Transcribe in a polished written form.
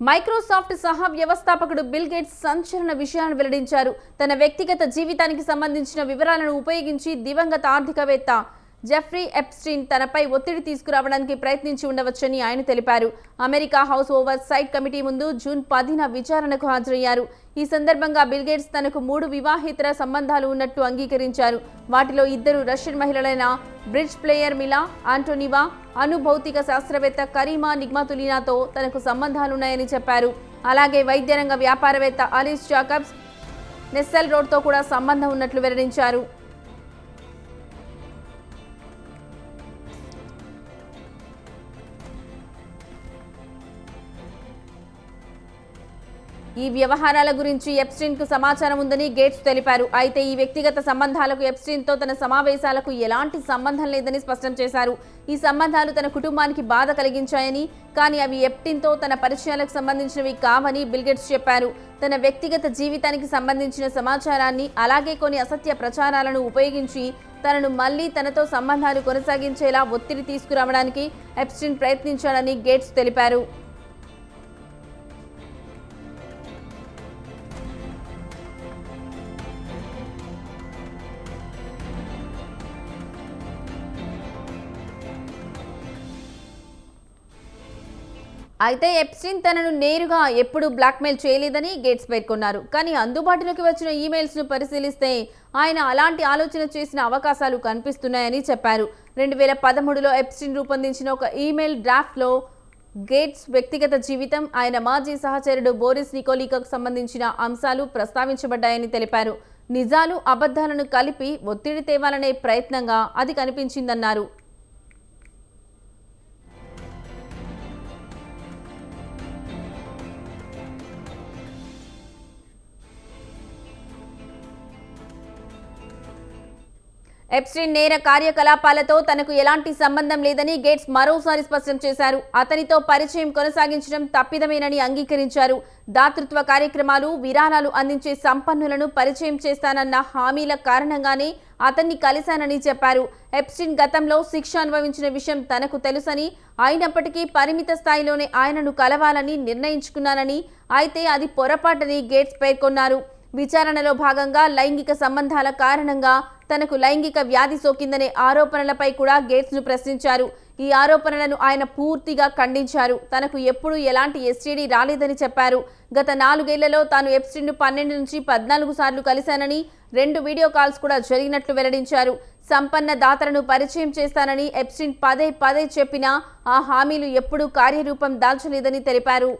Microsoft సహా వ్యవస్థాపకుడు bill gates సంచలన విషయాన్ని వెల్లడించారు. తన వ్యక్తిగత జీవితానికి సంబంధించిన వివరాలను ఉపయోగించి దివంగత ఆర్థికవేత్త జెఫ్రీ ఎప్స్టీన్ తనపై ఒత్తిడి తీసుకురావడానికి ప్రయత్నించి ఉండవచ్చని ఆయన తెలిపారు. America house over site committee ముందు జూన్ 10న విచారణకు హాజరయ్యారు. ఈ సందర్భంగా బిల్ గేట్స్ తనకు 3 వివాహేతర సంబంధాలు ఉన్నట్టు అంగీకరించారు. వాటిలో 2 రష్యన్ మహిళలైన బ్రిడ్జ్ ప్లేయర్ మిలా ఆంటోనివా, అణుభౌతిక శాస్త్రవేత్త కరీమా నిగ్మతులీనాతో తనకు సంబంధాలున్నాయని చెప్పారు. అలాగే వైద్యరంగ వ్యాపారవేత్త అలీస్ జాకబ్స్ నెస్సెల్ రోడ్తో కూడా సంబంధం ఉన్నట్లు వెల్లడించారు. ఈ వ్యవహారాల గురించి ఎప్స్టీన్ కు సమాచారం ఉందని గేట్స్ తెలిపారు. అయితే ఈ వ్యక్తిగత సంబంధాలకు ఎప్స్టీన్ తో తన సమావేశాలకు ఎలాంటి సంబంధం లేదని స్పష్టం చేశారు. ఈ సంబంధాలు తన కుటుంబానికి బాధ కలిగించాయని, కానీ అవి ఎప్స్టీన్ తో తన పరిచయాలకు సంబంధించినవి కావని బిల్ గేట్స్ చెప్పారు. తన వ్యక్తిగత జీవితానికి సంబంధించిన సమాచారాన్ని, అలాగే కొన్ని అసత్య ప్రచారాలను ఉపయోగించి తనను మళ్లీ తనతో సంబంధాలు కొనసాగించేలా ఒత్తిడి తీసుకురావడానికి ఎప్స్టీన్ ప్రయత్నించాడని గేట్స్ తెలిపారు. అయితే ఎప్స్టీన్ తనను నేరుగా ఎప్పుడూ బ్లాక్మెయిల్ చేయలేదని గేట్స్ పేర్కొన్నారు. కానీ అందుబాటులోకి వచ్చిన ఈమెయిల్స్ను పరిశీలిస్తే ఆయన అలాంటి ఆలోచన చేసిన అవకాశాలు కనిపిస్తున్నాయని చెప్పారు. 2013లో ఎప్స్టీన్ రూపొందించిన ఒక ఈమెయిల్ డ్రాఫ్ట్లో గేట్స్ వ్యక్తిగత జీవితం, ఆయన మాజీ సహచరుడు బోరిస్ నికోలికాకు సంబంధించిన అంశాలు ప్రస్తావించబడ్డాయని తెలిపారు. నిజాలు అబద్ధాలను కలిపి ఒత్తిడి తేవాలనే ప్రయత్నంగా అది కనిపించిందన్నారు. ఎప్స్టీన్ నేర కార్యకలాపాలతో తనకు ఎలాంటి సంబంధం లేదని గేట్స్ మరోసారి స్పష్టం చేశారు. అతనితో పరిచయం కొనసాగించడం తప్పిదమేనని అంగీకరించారు. దాతృత్వ కార్యక్రమాలు, విరాళాలు అందించే సంపన్నులను పరిచయం చేస్తానన్న హామీల కారణంగానే అతన్ని కలిశానని చెప్పారు. ఎప్స్టీన్ గతంలో శిక్ష అనుభవించిన విషయం తనకు తెలుసని, అయినప్పటికీ పరిమిత స్థాయిలోనే ఆయనను కలవాలని నిర్ణయించుకున్నానని, అయితే అది పొరపాటని గేట్స్ పేర్కొన్నారు. విచారణలో భాగంగా లైంగిక సంబంధాల కారణంగా తనకు లైంగిక వ్యాధి సోకిందనే ఆరోపణలపై కూడా గేట్స్ను ప్రశ్నించారు. ఈ ఆరోపణలను ఆయన పూర్తిగా ఖండించారు. తనకు ఎప్పుడూ ఎలాంటి ఎస్టీడీ రాలేదని చెప్పారు. గత 4 ఏళ్లలో తాను ఎప్స్టీన్ను 12 నుంచి 14 సార్లు కలిశానని, 2 వీడియో కాల్స్ కూడా జరిగినట్లు వెల్లడించారు. సంపన్న దాతలను పరిచయం చేస్తానని ఎప్స్టీన్ పదే పదే చెప్పినా ఆ హామీలు ఎప్పుడూ కార్యరూపం దాల్చలేదని తెలిపారు.